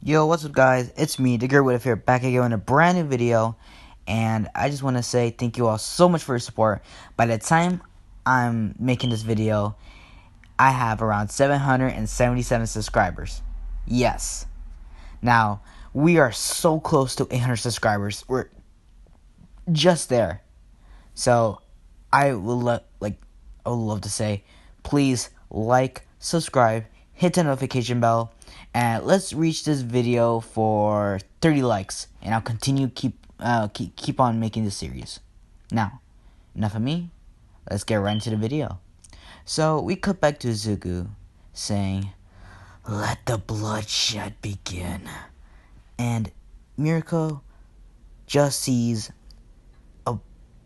Yo, what's up guys? It's me, the Girl with here, back again in a brand new video. And I just want to say thank you all so much for your support. By the time I'm making this video, I have around 777 subscribers. Yes. Now, we are so close to 800 subscribers. We're just there. So, I would love to say, please like, subscribe, hit the notification bell, and let's reach this video for 30 likes, and I'll continue keep on making this series. Now, enough of me. Let's get right into the video. So we cut back to Izuku saying, "Let the bloodshed begin," and Mirko just sees a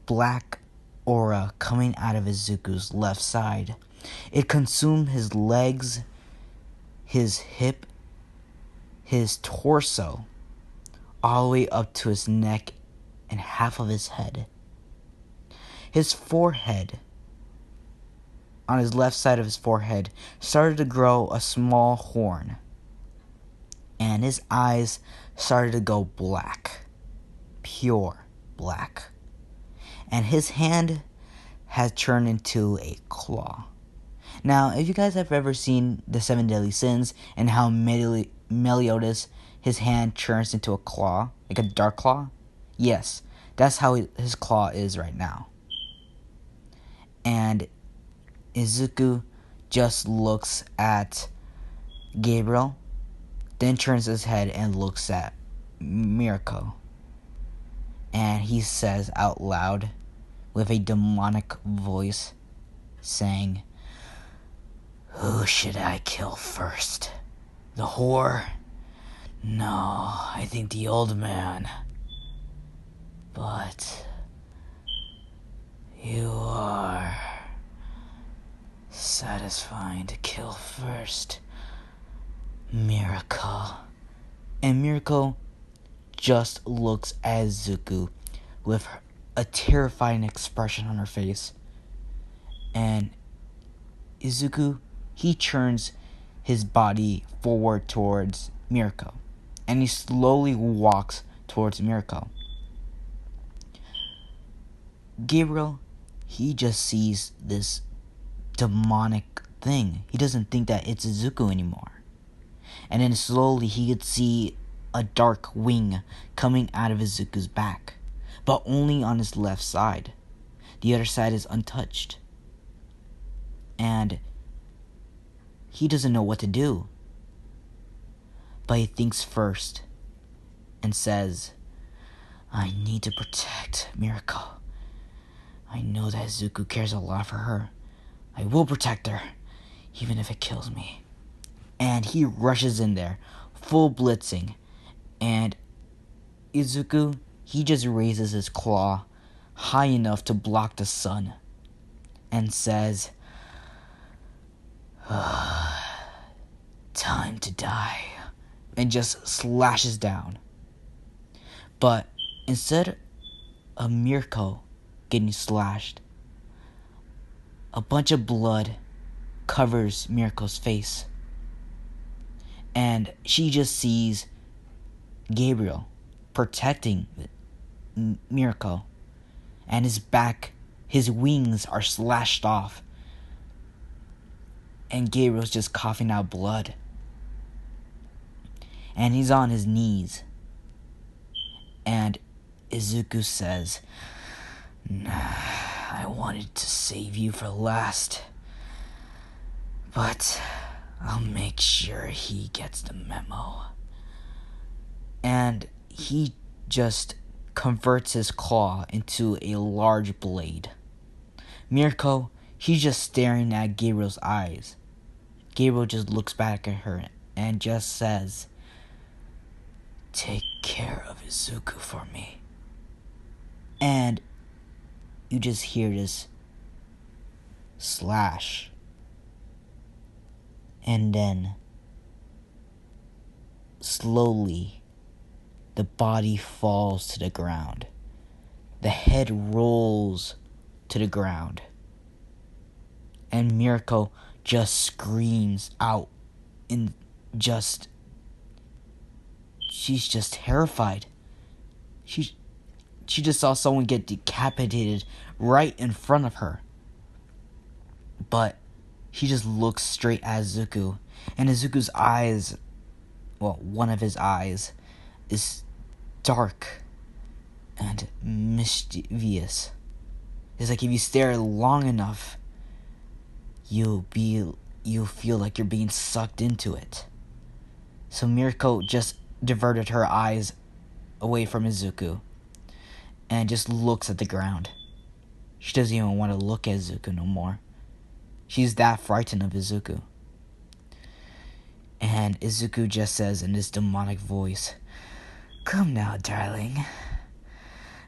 black aura coming out of Izuku's left side. It consumed his legs, his hip, his torso, all the way up to his neck and half of his head. His forehead, on his left side of his forehead, started to grow a small horn, and his eyes started to go black, pure black, and his hand had turned into a claw. Now, if you guys have ever seen the 7 Deadly Sins and how Meliodas, his hand turns into a claw, like a dark claw, yes, that's how his claw is right now. And Izuku just looks at Gabriel, then turns his head and looks at Mirko. And he says out loud, with a demonic voice, saying, "Who should I kill first? The whore? No, I think the old man. But you are satisfying to kill first, Mirko." And Mirko just looks at Izuku with a terrifying expression on her face. And Izuku, he turns his body forward towards Mirko, and he slowly walks towards Mirko. Gabriel, he just sees this demonic thing. He doesn't think that it's Izuku anymore. And then slowly he could see a dark wing coming out of Izuku's back, but only on his left side. The other side is untouched. And he doesn't know what to do. But he thinks first and says, "I need to protect Mirko. I know that Izuku cares a lot for her. I will protect her, even if it kills me." And he rushes in there, full blitzing. And Izuku, he just raises his claw high enough to block the sun and says, "Time to die," and just slashes down. But instead of Mirko getting slashed, a bunch of blood covers Mirko's face, and she just sees Gabriel protecting Mirko, and his back, his wings are slashed off, and Gabriel's just coughing out blood, and he's on his knees. And Izuku says, "Nah, I wanted to save you for last, but I'll make sure he gets the memo." And he just converts his claw into a large blade. Mirko, he's just staring at Gabriel's eyes. Gabriel just looks back at her and just says, "Take care of Izuku for me." And you just hear this slash. And then, slowly, the body falls to the ground. The head rolls to the ground. And Mirko just screams out in just she's just terrified. She just saw someone get decapitated right in front of her. But she just looks straight at Izuku, and Izuku's eyes, well, one of his eyes, is dark and mischievous. It's like if you stare long enough, you'll feel like you're being sucked into it. So Mirko just diverted her eyes away from Izuku and just looks at the ground. She doesn't even want to look at Izuku no more. She's that frightened of Izuku. And Izuku just says in this demonic voice, "Come now, darling.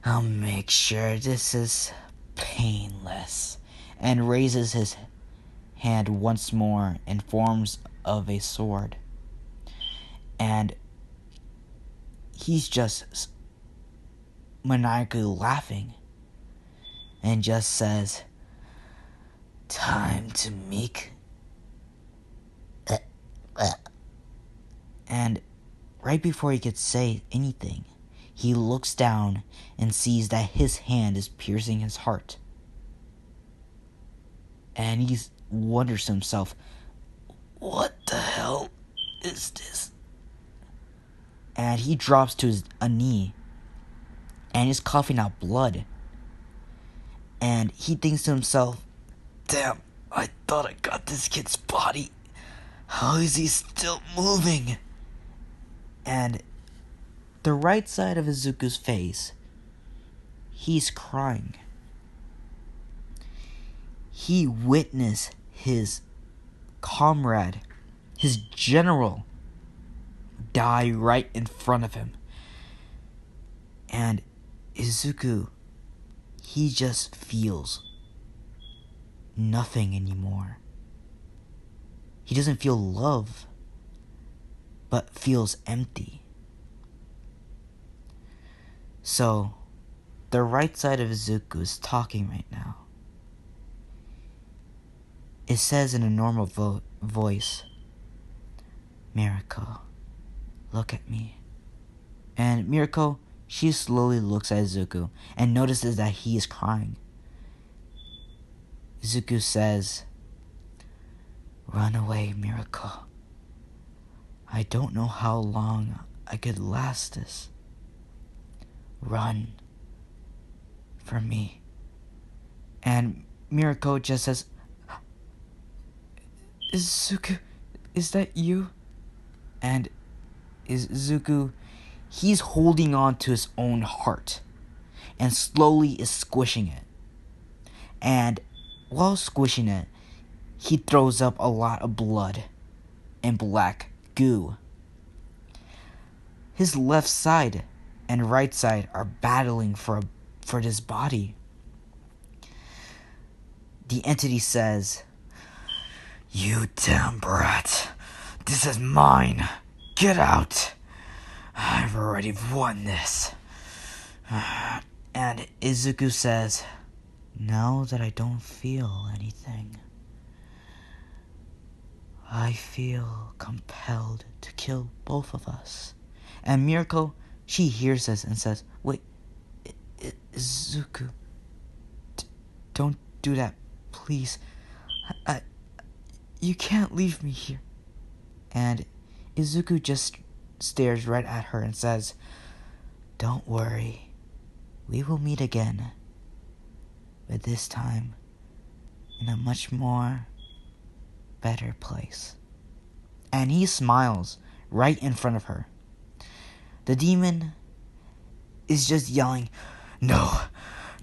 I'll make sure this is painless." And raises his hand once more in forms of a sword. And he's just maniacally laughing and just says, "Time to make..." And right before he could say anything, he looks down and sees that his hand is piercing his heart. And he wonders to himself, what the hell is this? And he drops to a knee and is coughing out blood. And he thinks to himself, damn, I thought I got this kid's body. How is he still moving? And the right side of Izuku's face, he's crying. He witnessed his comrade, his general, die right in front of him. And Izuku, he just feels nothing anymore. He doesn't feel love, but feels empty. So, the right side of Izuku is talking right now. It says in a normal voice, "Mirko, look at me." And Mirko, she slowly looks at Izuku and notices that he is crying. Izuku says, "Run away, Mirko. I don't know how long I could last this. Run from me." And Mirko just says, "Izuku, is that you?" And Izuku, he's holding on to his own heart and slowly is squishing it. And while squishing it, he throws up a lot of blood and black goo. His left side and right side are battling for this body. The entity says, "You damn brat. This is mine. Get out. I've already won this." And Izuku says, "Now that I don't feel anything, I feel compelled to kill both of us." And Mirko, she hears this and says, "Wait, Izuku, don't do that, please. You can't leave me here." And Izuku just stares right at her and says, "Don't worry, we will meet again, but this time in a much more better place." And he smiles right in front of her. The demon is just yelling, No,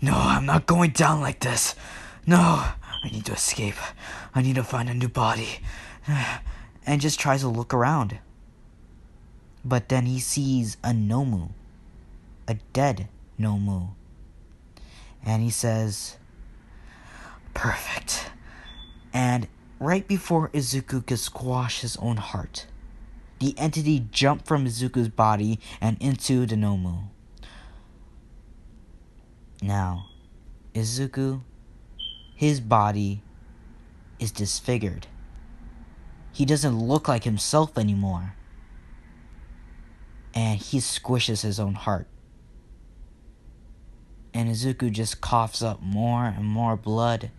I'm not going down like this. No, I need to escape. I need to find a new body." And just tries to look around. But then he sees a Nomu, a dead Nomu. And he says, "Perfect." And right before Izuku could squash his own heart, the entity jumped from Izuku's body and into the Nomu. Now, Izuku, his body is disfigured. He doesn't look like himself anymore. And and he squishes his own heart. And Izuku just coughs up more and more blood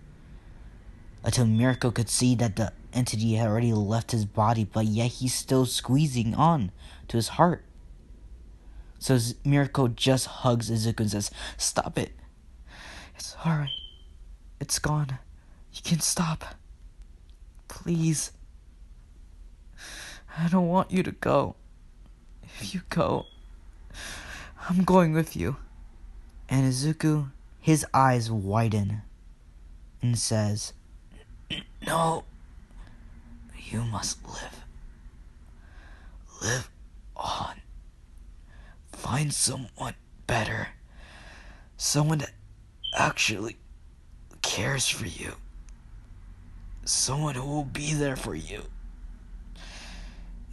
until Mirko could see that the entity had already left his body, but yet he's still squeezing on to his heart. So Mirko just hugs Izuku and says, "Stop it. It's alright. It's gone. You can stop. Please. I don't want you to go. If you go, I'm going with you." And Izuku, his eyes widen and says, "No, you must live. Live on. Find someone better. Someone that actually cares for you. Someone who will be there for you.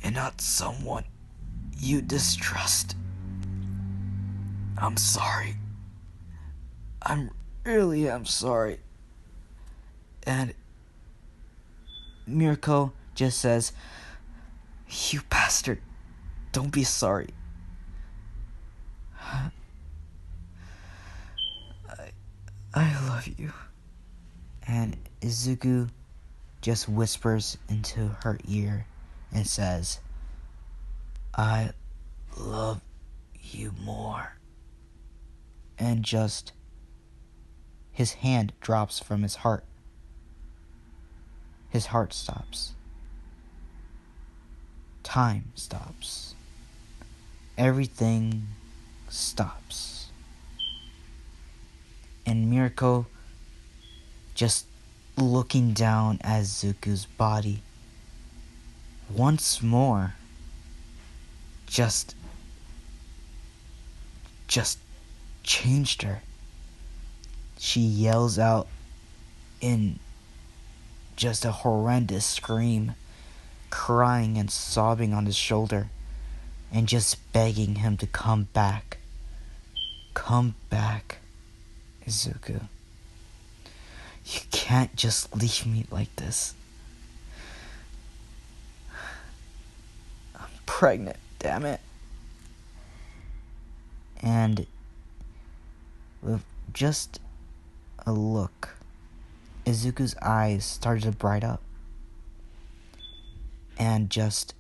And not someone you distrust. I'm sorry. I really am sorry." And Mirko just says, "You bastard. Don't be sorry. I love you." And Izuku just whispers into her ear and says, "I love you more." And just his hand drops from his heart. His heart stops. Time stops. Everything stops. And Mirko, just looking down at Zuku's body, once more, just changed her. She yells out in just a horrendous scream, crying and sobbing on his shoulder, and just begging him to come back. "Come back, Izuku. You can't just leave me like this. I'm pregnant, damn it." And with just a look, Izuku's eyes started to bright up. And just,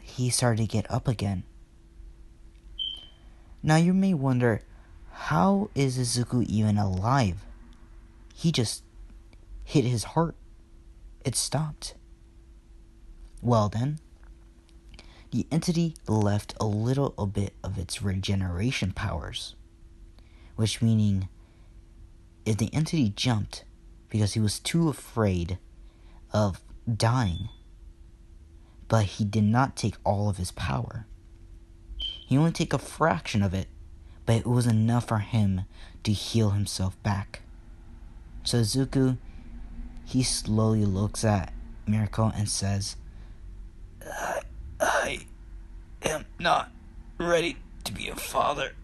he started to get up again. Now you may wonder, how is Izuku even alive? He just hit his heart. It stopped. Well then, the entity left a little bit of its regeneration powers. Which meaning, if the entity jumped because he was too afraid of dying, but he did not take all of his power. He only took a fraction of it, but it was enough for him to heal himself back. So Izuku, he slowly looks at Mirko and says, I am not ready to be a father.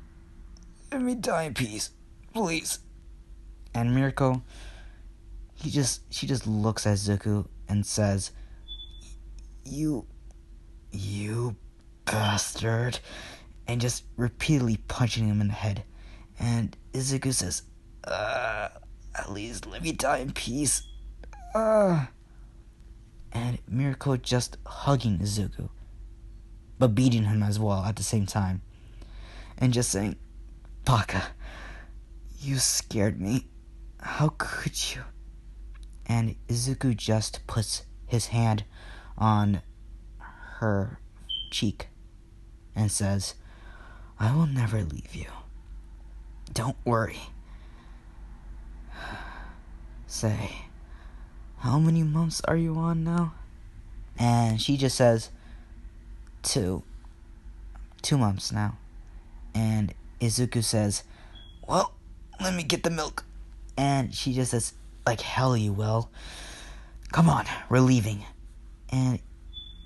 Let me die in peace, please." And Mirko, she just looks at Izuku and says, You bastard," and just repeatedly punching him in the head. And Izuku says, "At least let me die in peace. And Mirko just hugging Izuku, but beating him as well at the same time. And just saying, "Baka, you scared me. How could you?" And Izuku just puts his hand on her cheek and says, "I will never leave you. Don't worry. Say, how many months are you on now?" And she just says, 2 months now. And Izuku says, "Well, let me get the milk." And she just says, "Like hell you will. Come on, we're leaving." And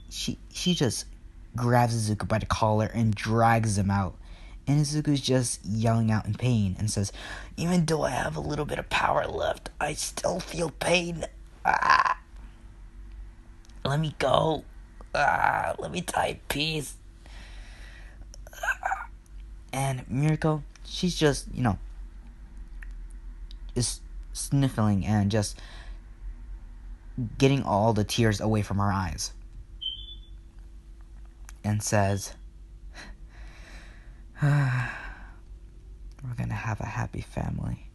she just grabs Izuku by the collar and drags him out. And Izuku's just yelling out in pain and says, "Even though I have a little bit of power left, I still feel pain. Let me go. Let me die in peace." And Mirko, she's just, is sniffling and just getting all the tears away from her eyes. And says, we're gonna have a happy family.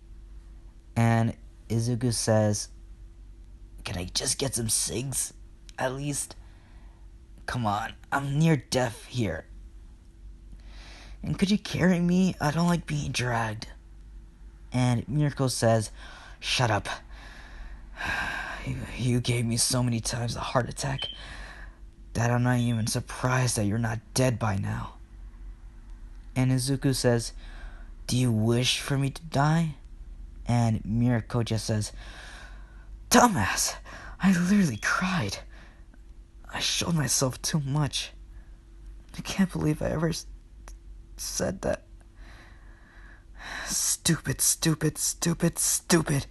And Izuku says, can I just get some cigs? At least? Come on, I'm near death here. And could you carry me? I don't like being dragged. And Mirko says, shut up. You gave me so many times a heart attack that I'm not even surprised that you're not dead by now. And Izuku says, do you wish for me to die? And Mirko just says, dumbass, I literally cried. I showed myself too much. I can't believe I ever said that. Stupid, stupid, stupid, stupid.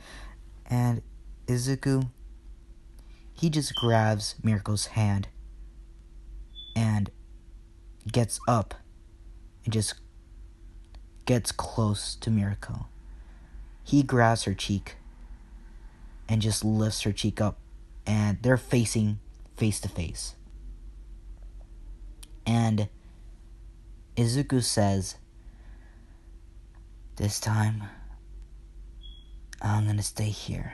And Izuku, he just grabs Mirko's hand and gets up and just gets close to Mirko. He grabs her cheek and just lifts her cheek up, and they're facing face to face. And Izuku says, this time, I'm gonna stay here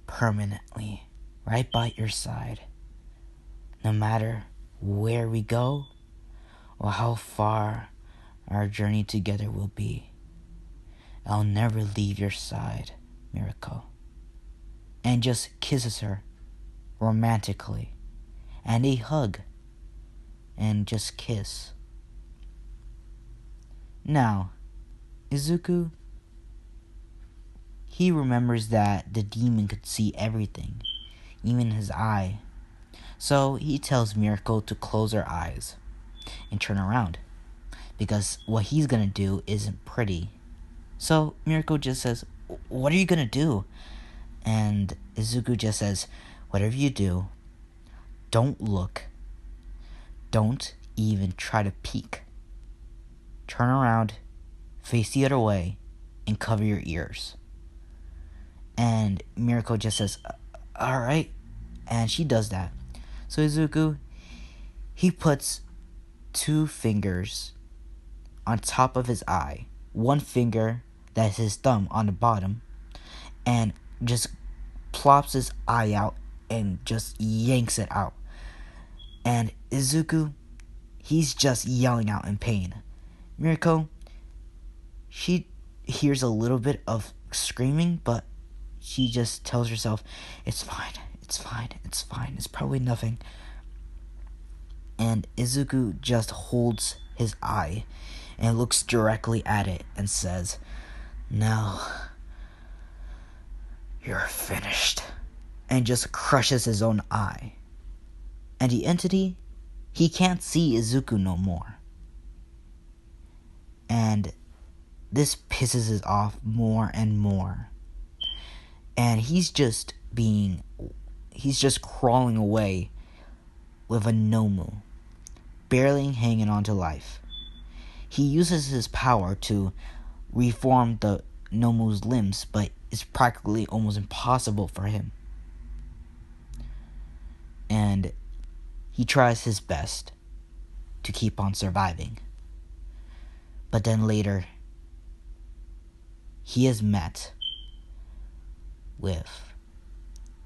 permanently, right by your side. No matter where we go or how far our journey together will be, I'll never leave your side, Mirko. And just kisses her romantically. And they hug and just kiss. Now, Izuku, he remembers that the demon could see everything, even his eye. So he tells Mirko to close her eyes and turn around, because what he's gonna do isn't pretty. So Mirko just says, what are you gonna do? And Izuku just says, whatever you do, don't look. Don't even try to peek. Turn around, face the other way, and cover your ears. And Mirko just says, alright. And she does that. So Izuku, he puts 2 fingers on top of his eye. One finger, that's his thumb, on the bottom. And just plops his eye out and just yanks it out. And Izuku, he's just yelling out in pain. Mirko, she hears a little bit of screaming, but she just tells herself, it's fine, it's fine, it's fine, it's probably nothing. And Izuku just holds his eye and looks directly at it and says, now, you're finished. And just crushes his own eye. And the entity, he can't see Izuku no more. And this pisses us off more and more. And he's just crawling away with a Nomu, barely hanging on to life. He uses his power to reform the Nomu's limbs, but it's practically almost impossible for him. And he tries his best to keep on surviving. But then later, he is met with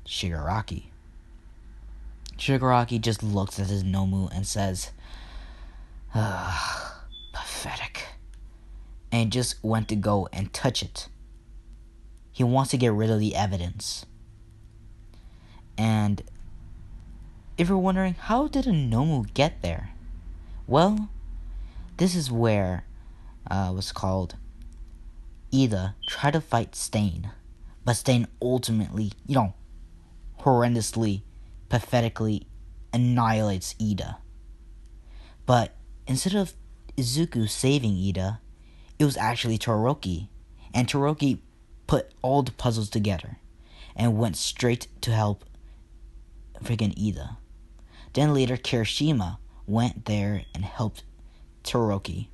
Shigaraki. Shigaraki just looks at his Nomu and says, pathetic. And just went to go and touch it. He wants to get rid of the evidence. And if you're wondering, how did a Nomu get there? Well, this is where what's called Ida tried to fight Stain. But Stain ultimately, horrendously, pathetically annihilates Ida. But instead of Izuku saving Ida, it was actually Todoroki. And Todoroki put all the puzzles together and went straight to help freaking Ida. Then later Kirishima went there and helped Todoroki.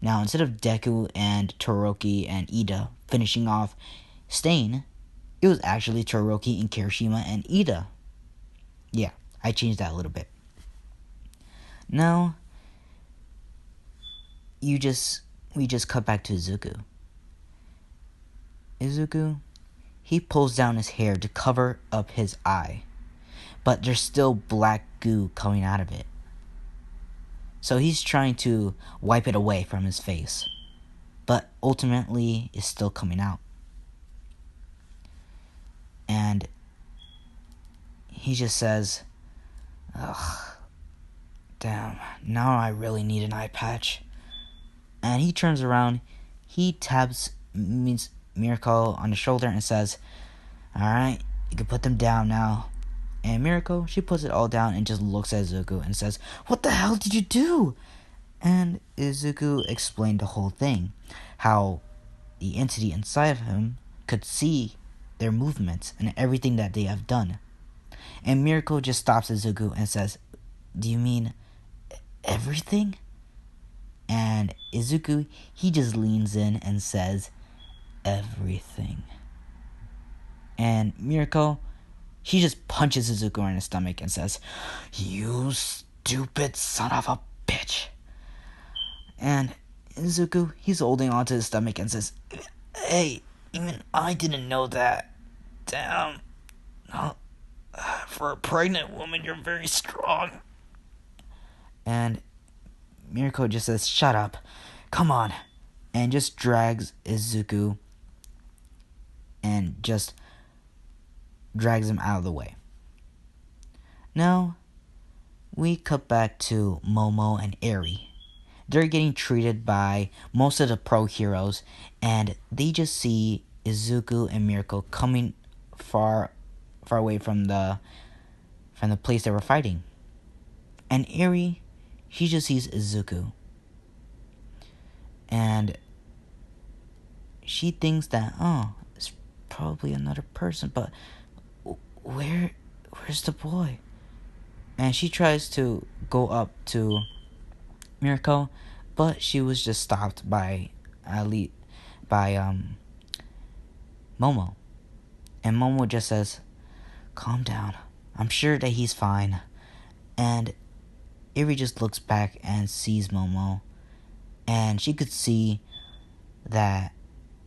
Now, instead of Deku and Todoroki and Ida finishing off Stain, it was actually Todoroki and Kirishima and Ida. Yeah, I changed that a little bit. Now, we just cut back to Izuku. Izuku, he pulls down his hair to cover up his eye, but there's still black goo coming out of it. So he's trying to wipe it away from his face, but ultimately it's still coming out. And he just says, ugh, damn, now I really need an eye patch. And he turns around, he taps Mirko on the shoulder and says, alright, you can put them down now. And Mirko, she puts it all down and just looks at Izuku and says, what the hell did you do? And Izuku explained the whole thing. How the entity inside of him could see their movements and everything that they have done. And Mirko just stops Izuku and says, do you mean everything? And Izuku, he just leans in and says, everything. And Mirko, she just punches Izuku in the stomach and says, you stupid son of a bitch. And Izuku, he's holding onto his stomach and says, hey, even I didn't know that. Damn. For a pregnant woman, you're very strong. And Mirko just says, shut up. Come on. And just drags Izuku and just drags him out of the way. Now, we cut back to Momo and Eri. They're getting treated by most of the pro heroes, and they just see Izuku and Mirko coming far away from the place they were fighting. And Eri, she just sees Izuku, and she thinks that, oh, it's probably another person, but where's the boy? And she tries to go up to Mirko, but she was just stopped by Momo. And Momo just says, calm down, I'm sure that he's fine. And Eri just looks back and sees Momo, and she could see that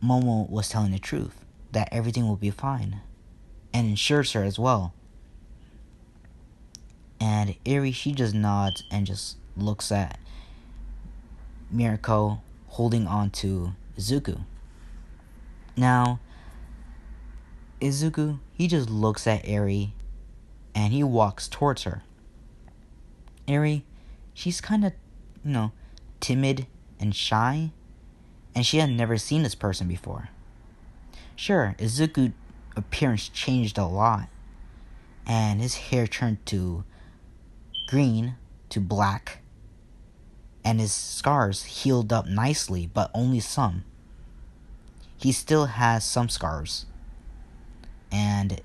Momo was telling the truth, that everything will be fine, and ensures her as well. And Eri, she just nods and just looks at Mirko holding on to Izuku. Now, Izuku, he just looks at Eri and he walks towards her. Eri, she's kind of, timid and shy, and she had never seen this person before. Sure, Izuku's appearance changed a lot, and his hair turned to green to black, and his scars healed up nicely, but only some. He still has some scars. And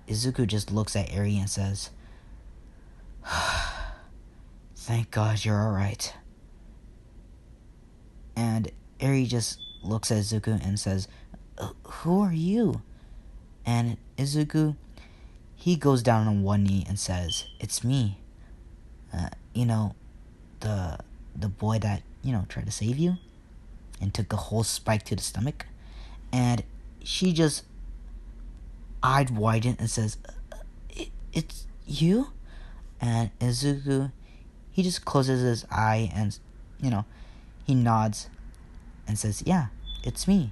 Izuku just looks at Eri and says, thank God you're alright. And Eri just looks at Izuku and says, who are you? And Izuku, he goes down on one knee and says, it's me. The boy that, tried to save you and took a whole spike to the stomach. And she just eyed widen and says, it's you? And Izuku, he just closes his eye and, he nods and says, yeah, it's me.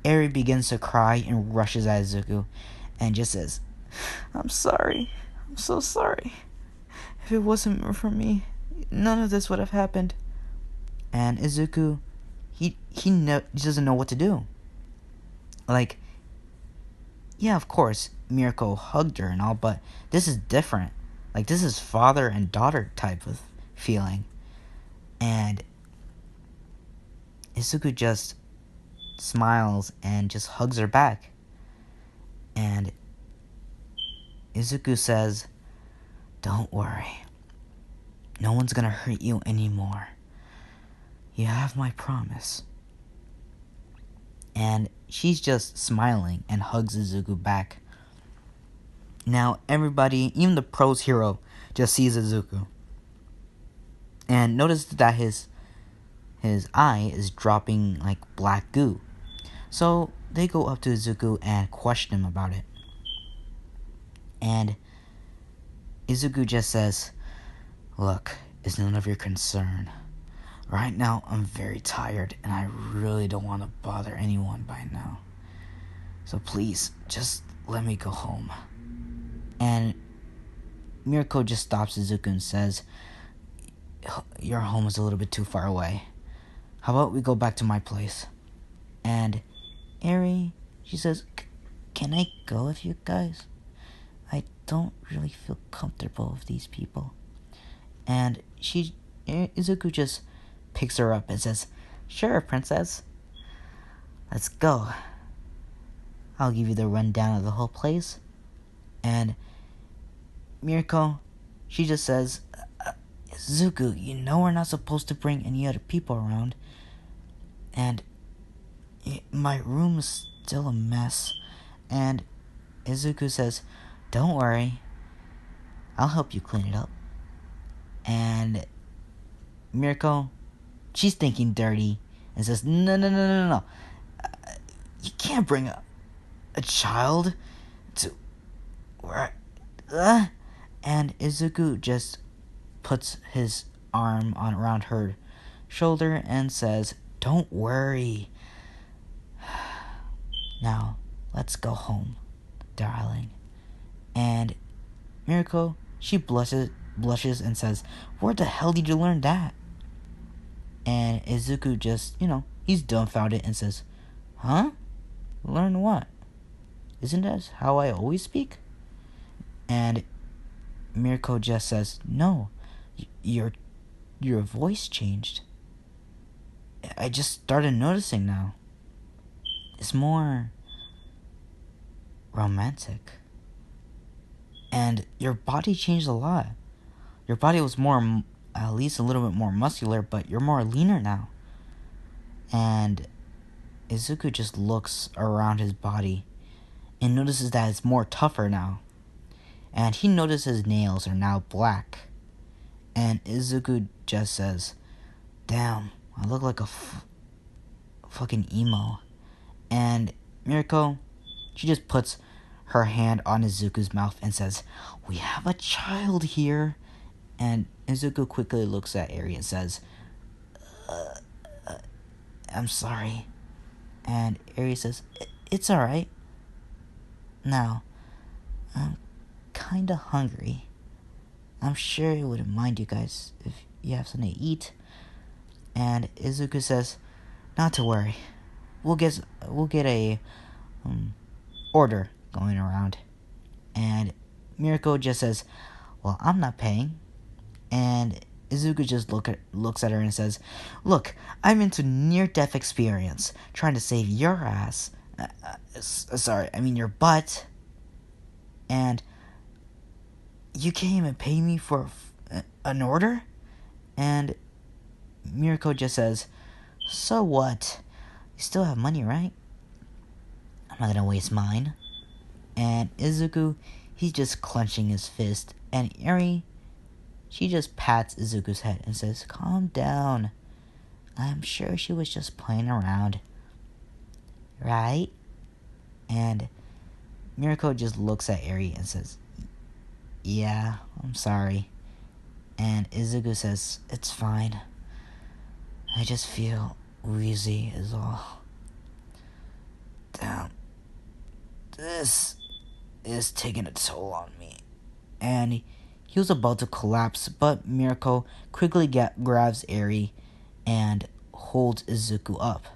Eri begins to cry and rushes at Izuku and just says, I'm sorry. I'm so sorry. If it wasn't for me, none of this would have happened. And Izuku, he doesn't know what to do. Like, yeah, of course, Mirko hugged her and all, but this is different. Like, this is father and daughter type of feeling. And Izuku just smiles and just hugs her back. And Izuku says, don't worry. No one's gonna hurt you anymore. You have my promise. And she's just smiling and hugs Izuku back. Now everybody, even the pros hero, just sees Izuku. And notice that his eye is dropping like black goo. So they go up to Izuku and question him about it. And Izuku just says, "Look, it's none of your concern. Right now I'm very tired and I really don't want to bother anyone by now. So please, just let me go home." And Mirko just stops Izuku and says, "Your home is a little bit too far away. How about we go back to my place?" And Eri, she says, "Can I go with you guys? I don't really feel comfortable with these people." And Izuku just picks her up and says, "Sure, princess. Let's go. I'll give you the rundown of the whole place." And Mirko, she just says, "Izuku, you know we're not supposed to bring any other people around. And my room is still a mess." And Izuku says, "Don't worry. I'll help you clean it up." And Mirko, she's thinking dirty and says, No. You can't bring a child to where And Izuku just puts his arm around her shoulder and says, "Don't worry. Now, let's go home, darling." And Mirko, she blushes and says, "Where the hell did you learn that?" And Izuku just, he's dumbfounded and says, "Huh? Learn what? Isn't that how I always speak?" And Mirko just says, "No, your voice changed. I just started noticing now. It's more romantic. And your body changed a lot. Your body was more, at least a little bit more muscular, but you're more leaner now." And Izuku just looks around his body and notices that it's more tougher now. And he notices his nails are now black. And Izuku just says, "Damn, I look like a fucking emo." And Mirko, she just puts her hand on Izuku's mouth and says, "We have a child here." And Izuku quickly looks at Eri and says, "I'm sorry." And Eri says, "It's alright. Now, I'm kinda hungry. I'm sure it wouldn't mind you guys if you have something to eat." And Izuku says, "Not to worry. We'll get a order going around." And Mirko just says, "Well, I'm not paying." And Izuku just looks at her and says, "Look, I'm into near-death experience, trying to save your ass. Your butt. And you can't even pay me for an order?" And Mirko just says, "So what? You still have money, right? I'm not gonna waste mine." And Izuku, he's just clenching his fist. And Eri, she just pats Izuku's head and says, "Calm down. I'm sure she was just playing around. Right?" And Mirko just looks at Eri and says, "Yeah, I'm sorry." And Izuku says, "It's fine. I just feel wheezy is all. Damn. This is taking a toll on me." And he was about to collapse, but Mirko quickly grabs Eri and holds Izuku up.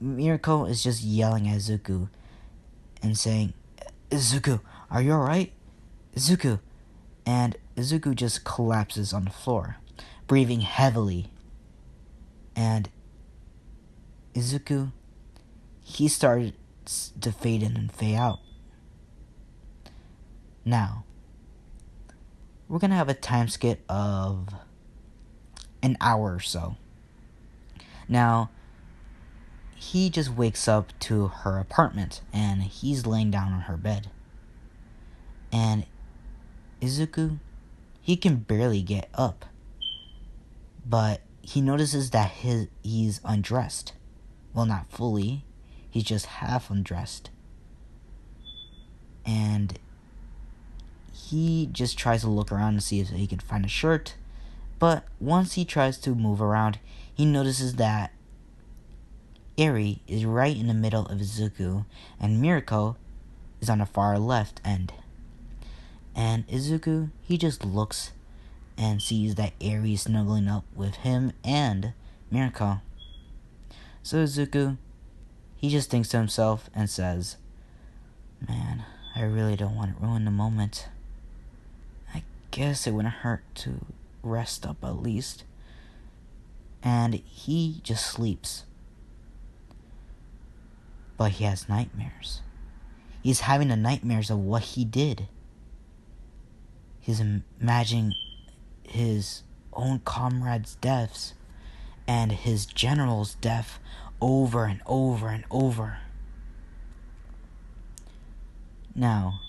Mirko is just yelling at Izuku and saying, "Izuku, are you alright? Izuku." And Izuku just collapses on the floor, breathing heavily. And Izuku, he started to fade in and fade out. Now, we're gonna have a time skip of an hour or so. Now, he just wakes up to her apartment, and he's laying down on her bed. And Izuku, he can barely get up. But he notices that he's undressed. Well, not fully. He's just half undressed. And he just tries to look around to see if he can find a shirt. But once he tries to move around, he notices that Eri is right in the middle of Izuku, and Mirko is on the far left end. And Izuku, he just looks and sees that Eri is snuggling up with him and Mirko. So Izuku, he just thinks to himself and says, "Man, I really don't want to ruin the moment. I guess it wouldn't hurt to rest up at least." And he just sleeps. But he has nightmares. He's having the nightmares of what he did. He's imagining his own comrades' deaths and his general's death over and over and over. Now,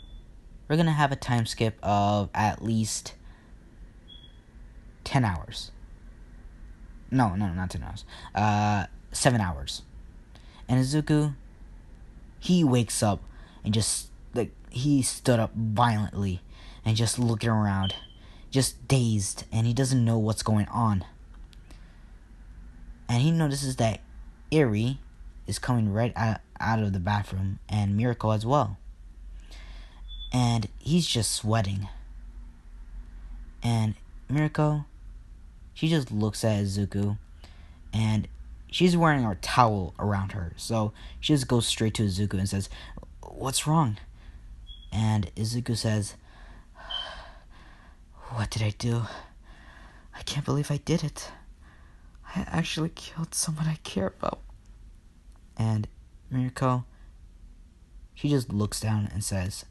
we're gonna have a time skip of at least 10 hours. No, not 10 hours. 7 hours. And Izuku, he wakes up and just, he stood up violently and just looking around, just dazed, and he doesn't know what's going on. And he notices that Eri is coming right out of the bathroom, and Mirko as well. And he's just sweating. And Mirko, she just looks at Izuku, and she's wearing a towel around her. So she just goes straight to Izuku and says, "What's wrong?" And Izuku says, "What did I do? I can't believe I did it. I actually killed someone I care about." And Mirko, she just looks down and says,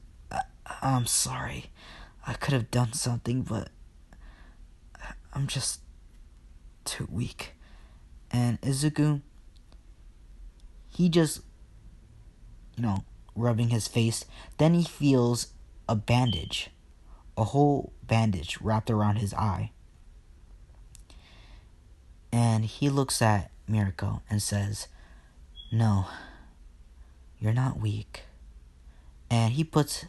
"I'm sorry. I could have done something, but I'm just too weak." And Izuku, he just, rubbing his face. Then he feels a bandage, a whole bandage wrapped around his eye. And he looks at Mirko and says, "No, you're not weak." And he puts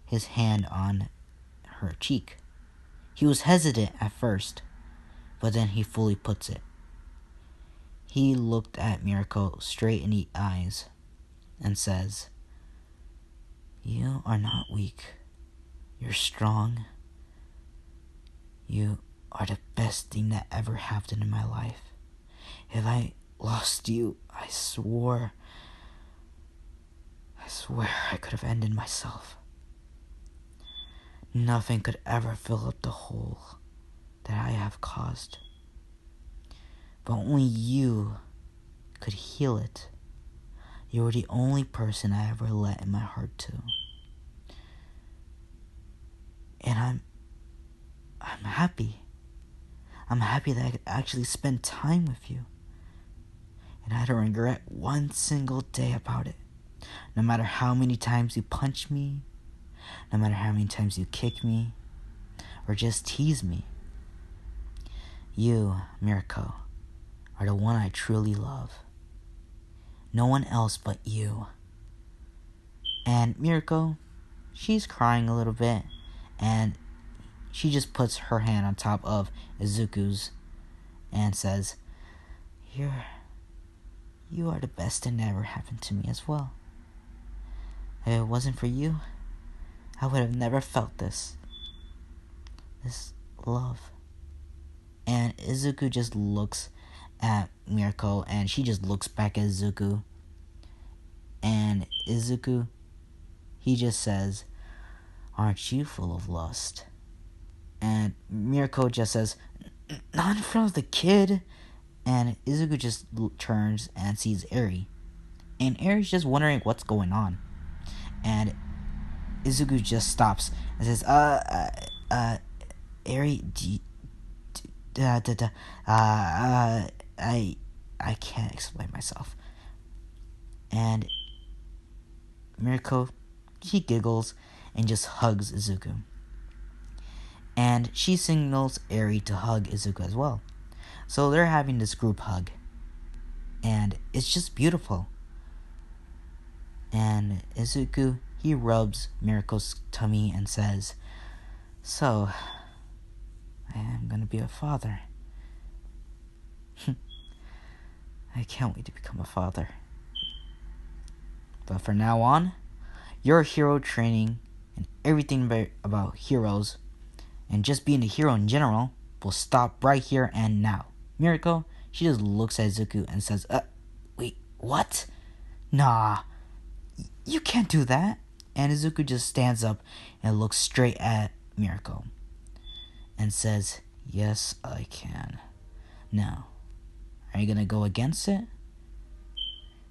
his hand on her cheek. He was hesitant at first, but then he fully puts it. He looked at Mirko straight in the eyes and says, "You are not weak. You're strong. You are the best thing that ever happened in my life. If I lost you, I swear I could have ended myself. Nothing could ever fill up the hole that I have caused. But only you could heal it. You were the only person I ever let in my heart to. And I'm happy. I'm happy that I could actually spend time with you. And I don't regret one single day about it. No matter how many times you punch me, no matter how many times you kick me, or just tease me. You, Mirko, are the one I truly love. No one else but you." And Mirko, she's crying a little bit, and she just puts her hand on top of Izuku's and says, You are the best thing that ever happened to me as well. If it wasn't for you, I would have never felt this love." And Izuku just looks at Mirko, and she just looks back at Izuku. And Izuku, he just says, "Aren't you full of lust?" And Mirko just says, "Not in front of the kid." And Izuku just turns and sees Eri. And Eri's just wondering what's going on. And Izuku just stops and says, Eri, I can't explain myself. And Mirko, she giggles and just hugs Izuku. And she signals Eri to hug Izuku as well. So they're having this group hug. And it's just beautiful. And Izuku, he rubs Mirko's tummy and says, "So, I am gonna be a father. I can't wait to become a father. But from now on, your hero training and everything about heroes and just being a hero in general will stop right here and now." Mirko, she just looks at Izuku and says, wait, what? Nah, you can't do that." And Izuku just stands up and looks straight at Mirko and says, "Yes, I can. Now, are you gonna go against it?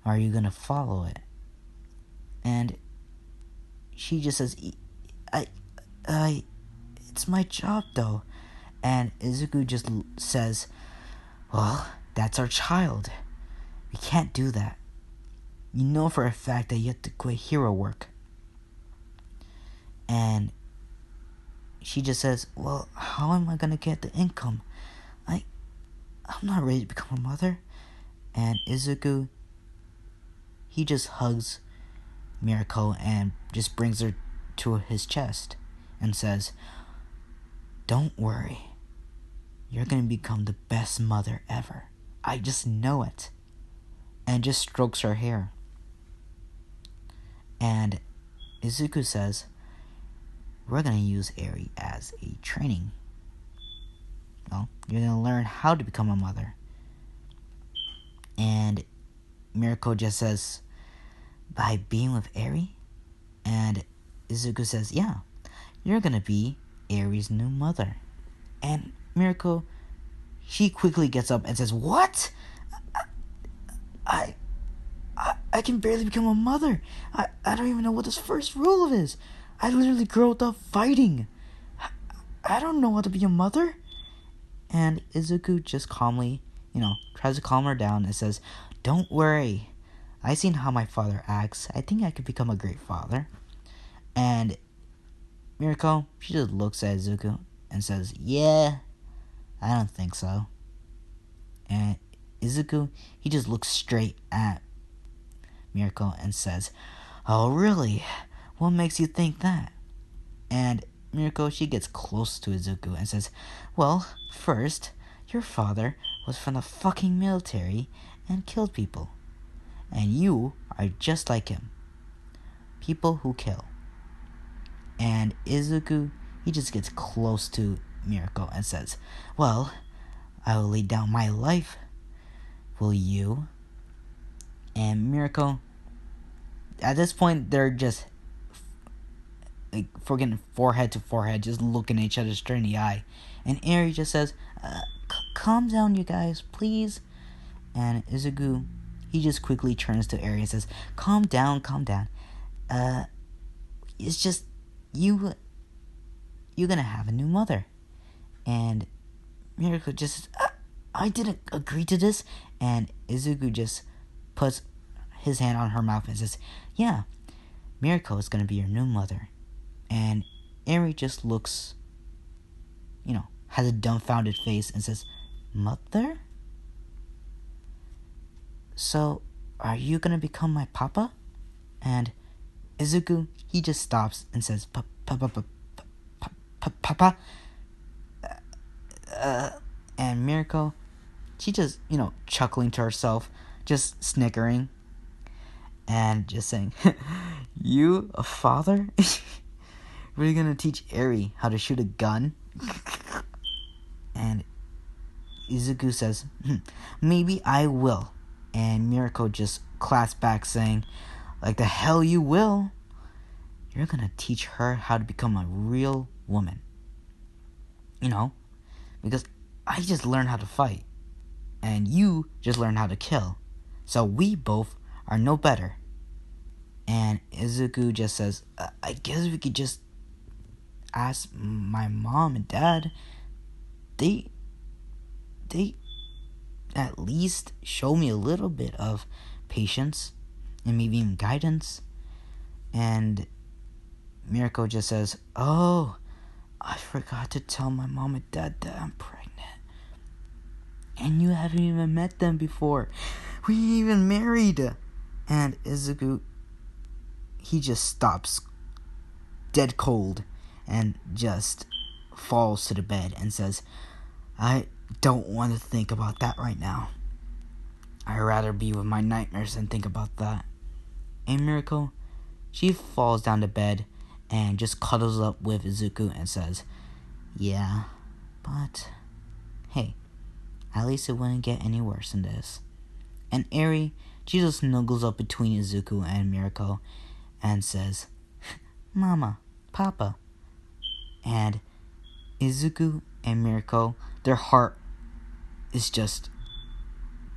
Or are you gonna follow it?" And she just says, I, it's my job though." And Izuku just says, "Well, that's our child. We can't do that. You know for a fact that you have to quit hero work." And she just says, "Well, how am I gonna get the income? I'm not ready to become a mother." And Izuku, he just hugs Mirko and just brings her to his chest and says, "Don't worry. You're gonna become the best mother ever. I just know it." And just strokes her hair. And Izuku says, "We're gonna use Eri as a training. Well, you're gonna learn how to become a mother." And Mirko just says, "By being with Eri?" And Izuku says, "Yeah, you're gonna be Eri's new mother." And Mirko, she quickly gets up and says, "What? I can barely become a mother. I don't even know what this first rule is. I literally grew up fighting. I don't know how to be a mother." And Izuku just calmly, tries to calm her down and says, "Don't worry. I've seen how my father acts. I think I could become a great father." And Mirko, she just looks at Izuku and says, "Yeah, I don't think so." And Izuku, he just looks straight at Mirko and says, "Oh, really? What makes you think that?" And Mirko, she gets close to Izuku and says, "Well, first, your father was from the fucking military and killed people. And you are just like him. People who kill." And Izuku, he just gets close to Mirko and says, "Well, I will lay down my life. Will you?" And Mirko, at this point, they're just like freaking forehead to forehead, just looking at each other straight in the eye. And Eri just says, "Calm down, you guys, please." And Izuku, he just quickly turns to Eri and says, calm down. It's just you're gonna have a new mother." And Mirko just, "I didn't agree to this." And Izuku just puts his hand on her mouth and says, "Yeah, Mirko is gonna be your new mother." And Eri just looks, has a dumbfounded face and says, "Mother? So, are you gonna become my papa?" And Izuku, he just stops and says, "Papa?" And Mirko, she just, chuckling to herself, just snickering, and just saying, "You, a father? Were you gonna teach Eri how to shoot a gun?" And Izuku says, "Maybe I will." And Mirko just claps back saying, "Like the hell you will. You're gonna teach her how to become a real woman. Because I just learned how to fight. And you just learned how to kill. So we both are no better." And Izuku just says, "I guess we could just ask my mom and dad. They they at least show me a little bit of patience and maybe even guidance. And Miracle just says, "Oh, I forgot to tell my mom and dad that I'm pregnant. And you haven't even met them before. We ain't even married." And Izuku, he just stops dead cold and just falls to the bed and says, "I don't want to think about that right now. I'd rather be with my nightmares than think about that." And Miracle, she falls down to bed and just cuddles up with Izuku and says, "Yeah, but hey, at least it wouldn't get any worse than this." And Eri, she just snuggles up between Izuku and Miracle and says, "Mama, Papa." And Izuku and Miracle, their heart is just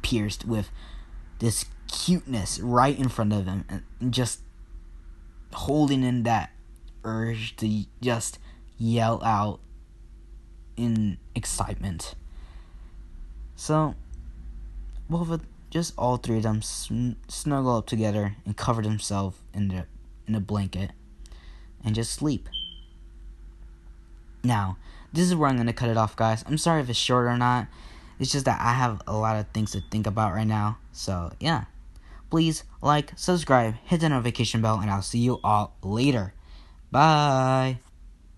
pierced with this cuteness right in front of them, and just holding in that urge to just yell out in excitement. So just all three of them snuggle up together and cover themselves in a blanket and just sleep. Now, this is where I'm going to cut it off, guys. I'm sorry if it's short or not. It's just that I have a lot of things to think about right now. So, yeah. Please like, subscribe, hit the notification bell, and I'll see you all later. Bye.